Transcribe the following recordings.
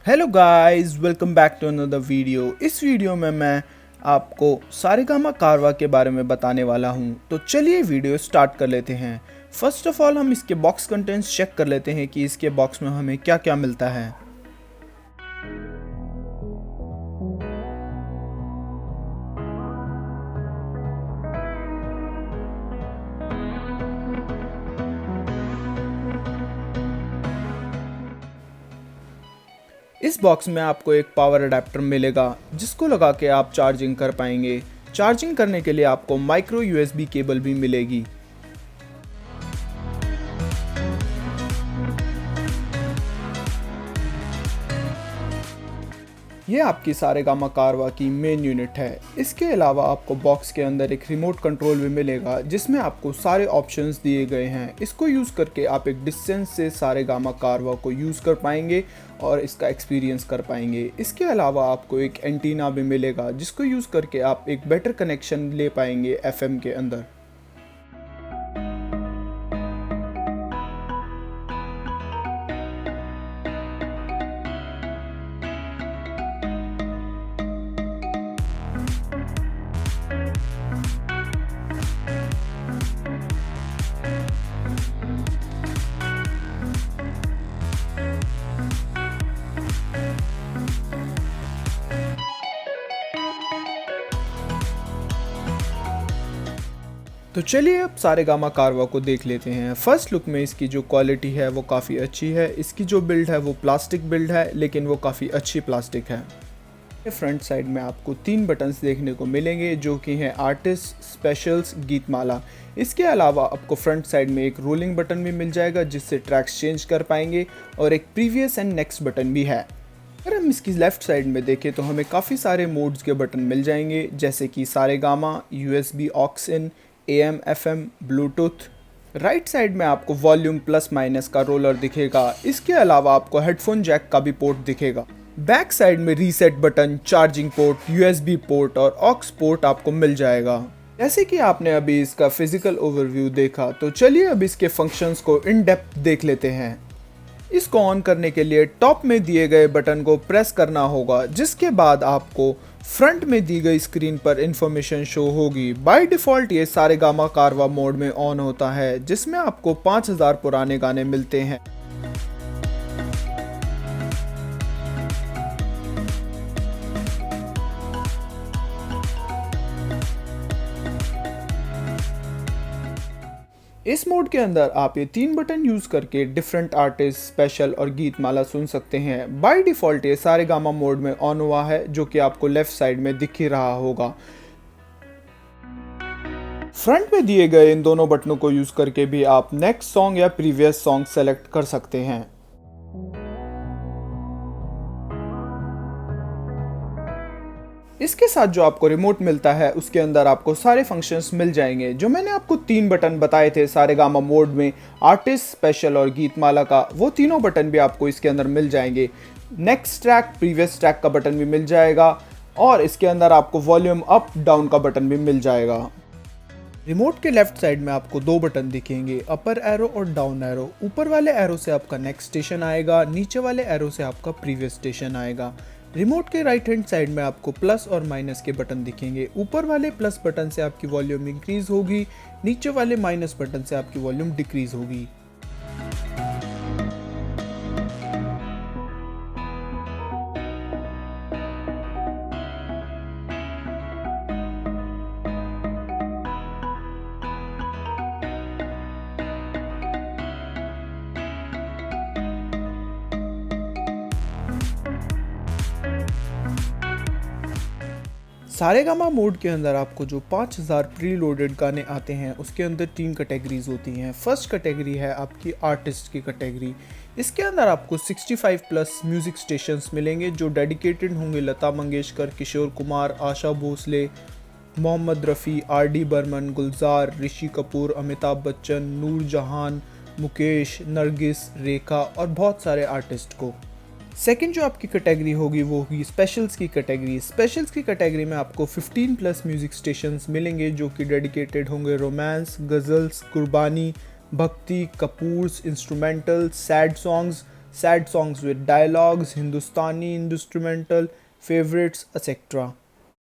Hello guys, welcome back to another video. इस video में मैं आपको सारेगामा कारवा के बारे में बताने वाला हूं। तो चलिए वीडियो स्टार्ट कर लेते हैं। फर्स्ट ऑफ ऑल हम इसके बॉक्स कंटेंट्स चेक कर लेते हैं कि इसके बॉक्स में हमें क्या क्या मिलता है। इस बॉक्स में आपको एक पावर अडेप्टर मिलेगा जिसको लगा के आप चार्जिंग कर पाएंगे। चार्जिंग करने के लिए आपको माइक्रो यूएसबी केबल भी मिलेगी। ये आपकी सारेगामा कारवा की मेन यूनिट है। इसके अलावा आपको बॉक्स के अंदर एक रिमोट कंट्रोल भी मिलेगा जिसमें आपको सारे ऑप्शंस दिए गए हैं। इसको यूज़ करके आप एक डिस्टेंस से सारेगामा कारवा को यूज़ कर पाएंगे और इसका एक्सपीरियंस कर पाएंगे। इसके अलावा आपको एक एंटीना भी मिलेगा जिसको यूज़ करके आप एक बेटर कनेक्शन ले पाएंगे एफएम के अंदर। तो चलिए अब सारेगामा कारवा को देख लेते हैं। फर्स्ट लुक में इसकी जो क्वालिटी है वो काफ़ी अच्छी है। इसकी जो बिल्ड है वो प्लास्टिक बिल्ड है, लेकिन वो काफ़ी अच्छी प्लास्टिक है। फ्रंट साइड में आपको 3 बटन्स देखने को मिलेंगे जो कि हैं आर्टिस्ट, स्पेशल्स, गीतमाला। इसके अलावा आपको फ्रंट साइड में एक रोलिंग बटन भी मिल जाएगा जिससे ट्रैक्स चेंज कर पाएंगे, और एक प्रीवियस एंड नेक्स्ट बटन भी है। अगर हम इसकी लेफ्ट साइड में देखें तो हमें काफ़ी सारे मोड्स के बटन मिल जाएंगे, जैसे कि Saregama, USB aux in, AM FM, bluetooth. Right side में आपको वॉल्यूम प्लस माइनस का रोलर दिखेगा। इसके अलावा आपको हेडफोन जैक का भी पोर्ट दिखेगा। बैक साइड में reset button, charging port, USB port और ऑक्स पोर्ट आपको मिल जाएगा। जैसे कि आपने अभी इसका फिजिकल ओवरव्यू देखा, तो चलिए अब इसके फंक्शंस को इन डेप्थ देख लेते हैं। इसको ऑन करने के लिए टॉप में दिए गए बटन को प्रेस करना होगा, जिसके बाद आपको फ्रंट में दी गई स्क्रीन पर इंफॉर्मेशन शो होगी। बाय डिफ़ॉल्ट ये सारेगामा कारवा मोड में ऑन होता है, जिसमें आपको 5000 पुराने गाने मिलते हैं। इस मोड के अंदर आप ये 3 बटन यूज करके डिफरेंट आर्टिस्ट, स्पेशल और गीतमाला सुन सकते हैं। बाय डिफ़ॉल्ट ये सारेगामा मोड में ऑन हुआ है, जो कि आपको लेफ्ट साइड में दिख ही रहा होगा। फ्रंट में दिए गए इन दोनों बटनों को यूज करके भी आप नेक्स्ट सॉन्ग या प्रीवियस सॉन्ग सेलेक्ट कर सकते हैं। इसके साथ जो आपको रिमोट मिलता है उसके अंदर आपको सारे फंक्शंस मिल जाएंगे। जो मैंने आपको 3 बटन बताए थे सारेगामा मोड में, आर्टिस्ट, स्पेशल और गीतमाला का, वो तीनों बटन भी आपको इसके अंदर मिल जाएंगे। नेक्स्ट ट्रैक, प्रीवियस ट्रैक का बटन भी मिल जाएगा, और इसके अंदर आपको वॉल्यूम अप डाउन का बटन भी मिल जाएगा। रिमोट के लेफ्ट साइड में आपको 2 बटन दिखेंगे, अपर एरो और डाउन एरो। ऊपर वाले एरो से आपका नेक्स्ट स्टेशन आएगा, नीचे वाले एरो से आपका प्रीवियस स्टेशन आएगा। रिमोट के राइट हैंड साइड में आपको प्लस और माइनस के बटन दिखेंगे। ऊपर वाले प्लस बटन से आपकी वॉल्यूम इंक्रीज होगी, नीचे वाले माइनस बटन से आपकी वॉल्यूम डिक्रीज होगी। सारेगामा मोड के अंदर आपको जो 5000 प्री लोडेड गाने आते हैं उसके अंदर 3 कैटेगरीज होती हैं। फर्स्ट कैटेगरी है आपकी आर्टिस्ट की कैटेगरी। इसके अंदर आपको 65 प्लस म्यूज़िक स्टेशंस मिलेंगे जो डेडिकेटेड होंगे लता मंगेशकर, किशोर कुमार, आशा भोसले, मोहम्मद रफ़ी, आर.डी. बर्मन, गुलजार, ऋषि कपूर, अमिताभ बच्चन, नूरजहान, मुकेश, नरगिस, रेखा और बहुत सारे आर्टिस्ट को। सेकंड जो आपकी कैटेगरी होगी वो होगी स्पेशल्स की कैटेगरी। स्पेशल्स की कैटेगरी में आपको 15 प्लस म्यूज़िक स्टेशंस मिलेंगे जो कि डेडिकेटेड होंगे रोमांस, गज़ल्स, कुर्बानी, भक्ति, Kapoors, instrumental, sad songs, sad songs with dialogues, Hindustani instrumental, favourites etcetera.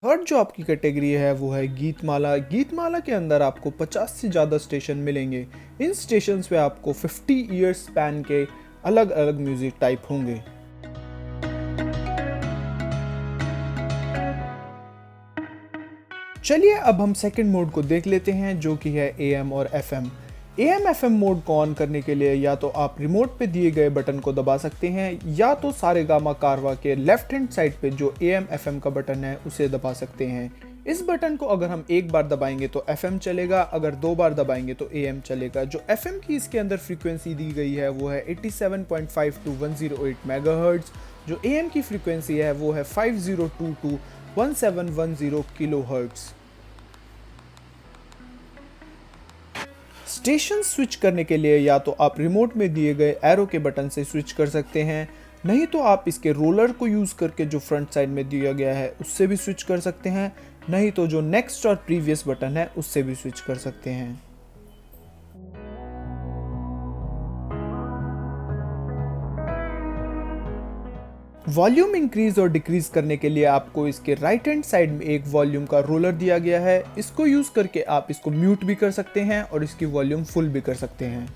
Third जो आपकी कैटेगरी है वो है गीतमाला। गीतमाला के अंदर आपको 50 से ज़्यादा स्टेशन मिलेंगे। इन स्टेशंस पे आपको 50 ईयर्स स्पैन के अलग अलग म्यूज़िक टाइप होंगे। चलिए अब हम सेकंड मोड को देख लेते हैं, जो कि है AM और FM। AM FM मोड को ऑन करने के लिए या तो आप रिमोट पे दिए गए बटन को दबा सकते हैं, या तो सारेगामा कारवा के लेफ्ट हैंड साइड पे जो AM FM का बटन है उसे दबा सकते हैं। इस बटन को अगर हम एक बार दबाएंगे तो FM चलेगा, अगर 2 बार दबाएंगे तो AM चलेगा। जो FM की इसके अंदर फ्रीक्वेंसी दी गई है वो है 87.5 to 108 मेगाहर्ट्ज। जो AM की फ्रीक्वेंसी है वो है 502 to 1710 किलोहर्ट्ज। स्टेशन स्विच करने के लिए या तो आप रिमोट में दिए गए एरो के बटन से स्विच कर सकते हैं, नहीं तो आप इसके रोलर को यूज़ करके जो फ्रंट साइड में दिया गया है उससे भी स्विच कर सकते हैं, नहीं तो जो नेक्स्ट और प्रीवियस बटन है उससे भी स्विच कर सकते हैं। वॉल्यूम इंक्रीज और डिक्रीज करने के लिए आपको इसके राइट हैंड साइड में एक वॉल्यूम का रोलर दिया गया है। इसको यूज करके आप इसको म्यूट भी कर सकते हैं और इसकी वॉल्यूम फुल भी कर सकते हैं।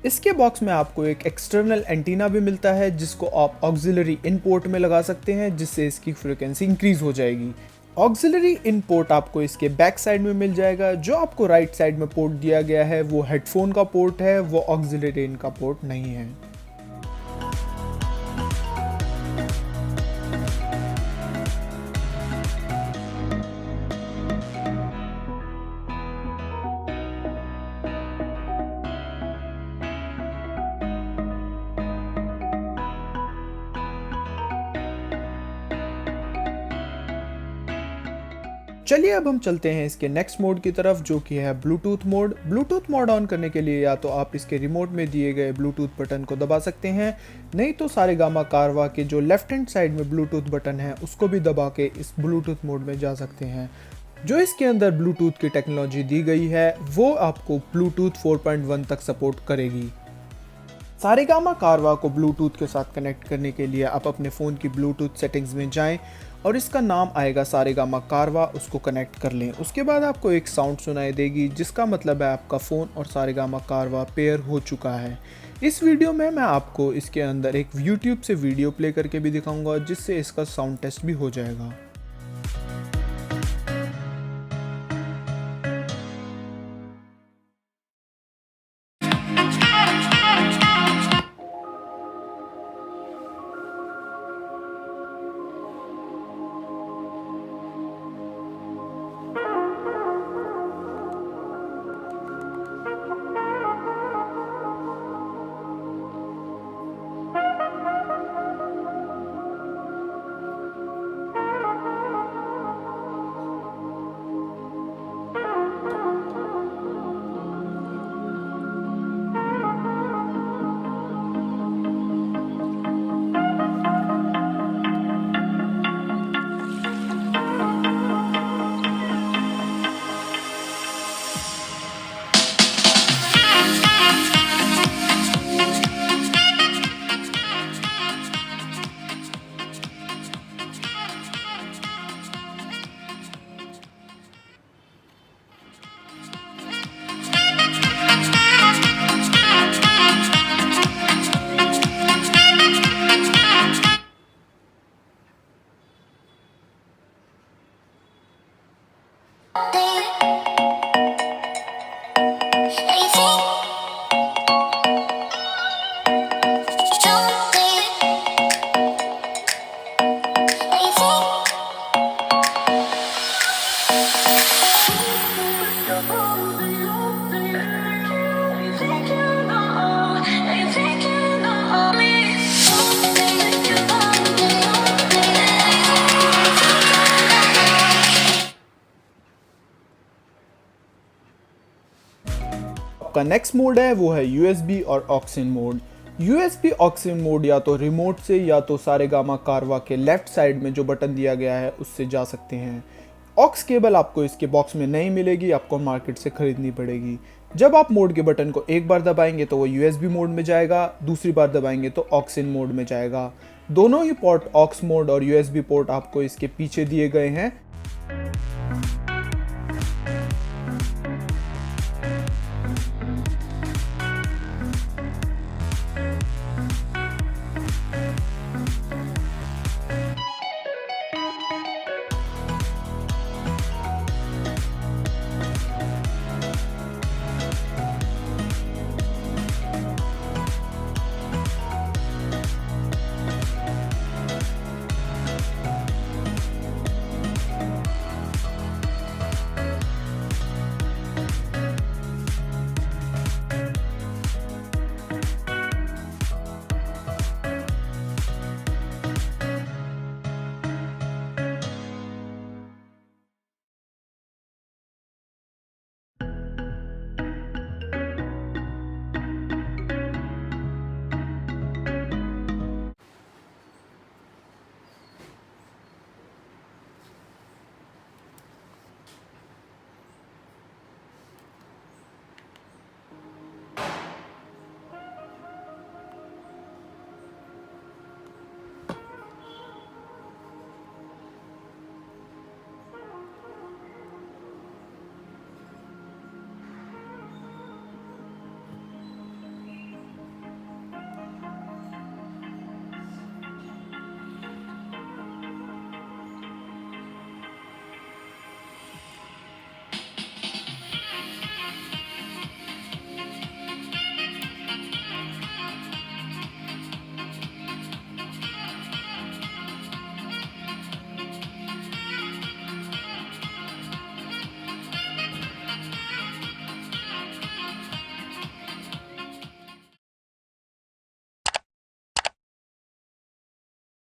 इसके बॉक्स में आपको एक एक्सटर्नल एंटीना भी मिलता है, जिसको आप ऑक्सिलरी इन पोर्ट में लगा सकते हैं, जिससे इसकी फ्रीक्वेंसी इंक्रीज हो जाएगी। ऑक्सिलरी इन पोर्ट आपको इसके बैक साइड में मिल जाएगा। जो आपको राइट साइड में पोर्ट दिया गया है वो हेडफोन का पोर्ट है, वो ऑक्सिलरी इन का पोर्ट नहीं है। चलिए अब हम चलते हैं इसके नेक्स्ट मोड की तरफ, जो कि है Bluetooth mode. Bluetooth mode on करने के लिए या तो आप इसके रिमोट में दिए गए ब्लूटूथ बटन को दबा सकते हैं, नहीं तो सारेगामा कारवा के जो लेफ्ट हैंड साइड में ब्लूटूथ बटन है उसको भी दबा के इस ब्लूटूथ मोड में जा सकते हैं। जो इसके अंदर ब्लूटूथ की टेक्नोलॉजी दी गई है वो आपको ब्लूटूथ 4.1 तक सपोर्ट करेगी। सारेगामा कारवा को ब्लूटूथ के साथ कनेक्ट करने के लिए आप अपने फ़ोन की ब्लूटूथ सेटिंग्स में जाएं और इसका नाम आएगा सारेगामा कारवा, उसको कनेक्ट कर लें। उसके बाद आपको एक साउंड सुनाई देगी, जिसका मतलब है आपका फ़ोन और सारेगामा कारवा पेयर हो चुका है। इस वीडियो में मैं आपको इसके अंदर एक यूट्यूब से वीडियो प्ले करके भी दिखाऊंगा, जिससे इसका साउंड टेस्ट भी हो जाएगा। आपका नेक्स्ट मोड है वो है USB और auxin mode. USB auxin mode या तो रिमोट से या तो सारेगामा कारवा के लेफ्ट साइड में जो बटन दिया गया है उससे जा सकते हैं। ऑक्स केबल आपको इसके बॉक्स में नहीं मिलेगी, आपको मार्केट से खरीदनी पड़ेगी। जब आप मोड के बटन को एक बार दबाएंगे तो वो USB मोड में जाएगा, दूसरी बार दबाएंगे तो ऑक्स इन मोड में जाएगा। दोनों ही पोर्ट ऑक्स मोड और USB पोर्ट आपको इसके पीछे दिए गए हैं।